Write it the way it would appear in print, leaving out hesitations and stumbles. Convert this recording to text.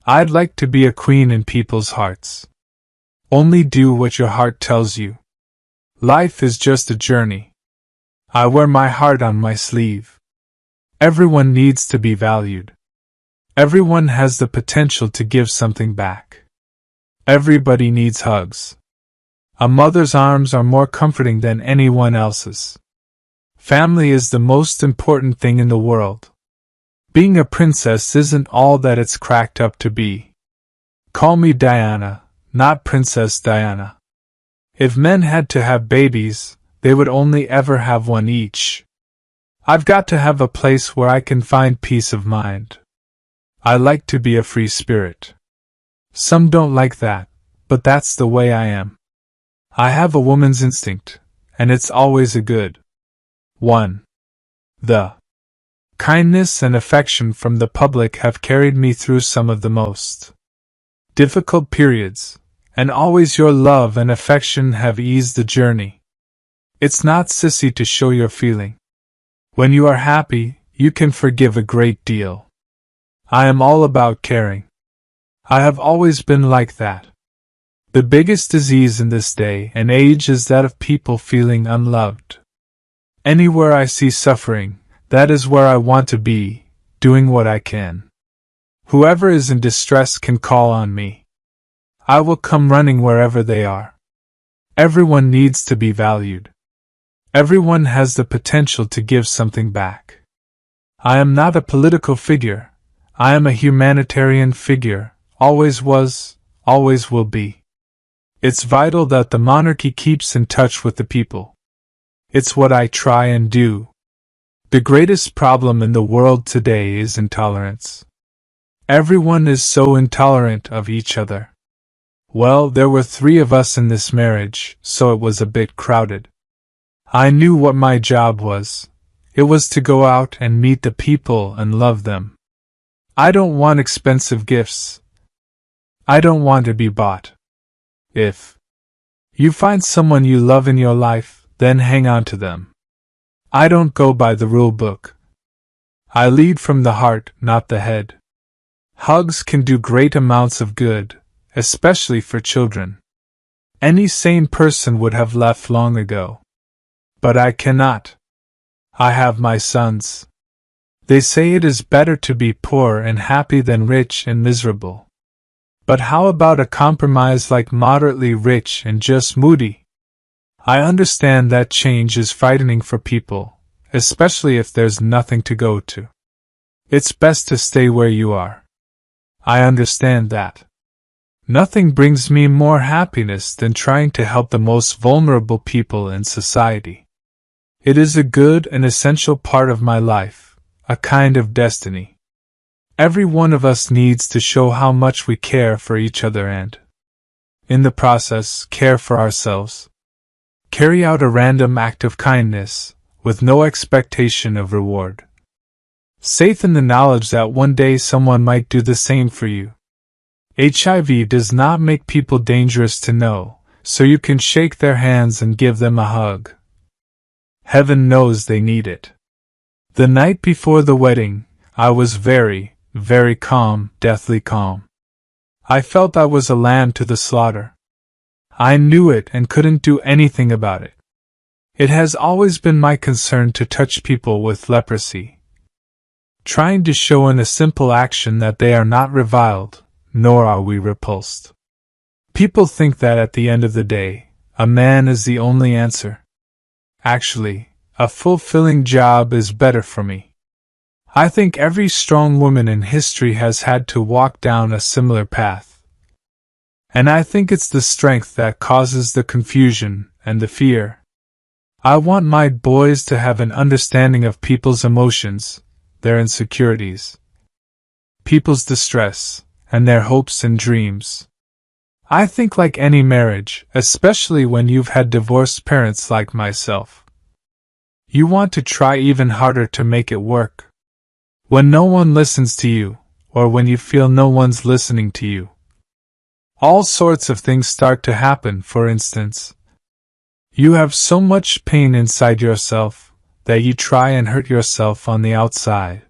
I'd like to be a queen in people's hearts. Only do what your heart tells you. Life is just a journey. I wear my heart on my sleeve. Everyone needs to be valued. Everyone has the potential to give something back. Everybody needs hugs. A mother's arms are more comforting than anyone else's. Family is the most important thing in the world. Being a princess isn't all that it's cracked up to be. Call me Diana, not Princess Diana. If men had to have babies, they would only ever have one each. I've got to have a place where I can find peace of mind. I like to be a free spirit. Some don't like that, but that's the way I am. I have a woman's instinct, and it's always a good one. The kindness and affection from the public have carried me through some of the most difficult periods, and always your love and affection have eased the journey. It's not sissy to show your feeling. When you are happy, you can forgive a great deal. I am all about caring. I have always been like that. The biggest disease in this day and age is that of people feeling unloved. Anywhere I see suffering, that is where I want to be, doing what I can. Whoever is in distress can call on me. I will come running wherever they are. Everyone needs to be valued. Everyone has the potential to give something back. I am not a political figure. I am a humanitarian figure, always was, always will be. It's vital that the monarchy keeps in touch with the people. It's what I try and do. The greatest problem in the world today is intolerance. Everyone is so intolerant of each other. Well, there were 3 of us in this marriage, so it was a bit crowded. I knew what my job was. It was to go out and meet the people and love them. I don't want expensive gifts. I don't want to be bought. If you find someone you love in your life, then hang on to them. I don't go by the rule book. I lead from the heart, not the head. Hugs can do great amounts of good, especially for children. Any sane person would have left long ago. But I cannot. I have my sons. They say it is better to be poor and happy than rich and miserable. But how about a compromise like moderately rich and just moody? I understand that change is frightening for people, especially if there's nothing to go to. It's best to stay where you are. I understand that. Nothing brings me more happiness than trying to help the most vulnerable people in society. It is a good and essential part of my life, a kind of destiny. Every one of us needs to show how much we care for each other and, in the process, care for ourselves. Carry out a random act of kindness, with no expectation of reward. Safe in the knowledge that one day someone might do the same for you. HIV does not make people dangerous to know, so you can shake their hands and give them a hug. Heaven knows they need it. The night before the wedding, I was very, very calm, deathly calm. I felt I was a lamb to the slaughter. I knew it and couldn't do anything about it. It has always been my concern to touch people with leprosy, trying to show in a simple action that they are not reviled, nor are we repulsed. People think that at the end of the day, a man is the only answer. Actually, a fulfilling job is better for me. I think every strong woman in history has had to walk down a similar path. And I think it's the strength that causes the confusion and the fear. I want my boys to have an understanding of people's emotions, their insecurities, people's distress, and their hopes and dreams. I think like any marriage, especially when you've had divorced parents like myself, you want to try even harder to make it work. When no one listens to you, or when you feel no one's listening to you, all sorts of things start to happen. For instance, you have so much pain inside yourself that you try and hurt yourself on the outside.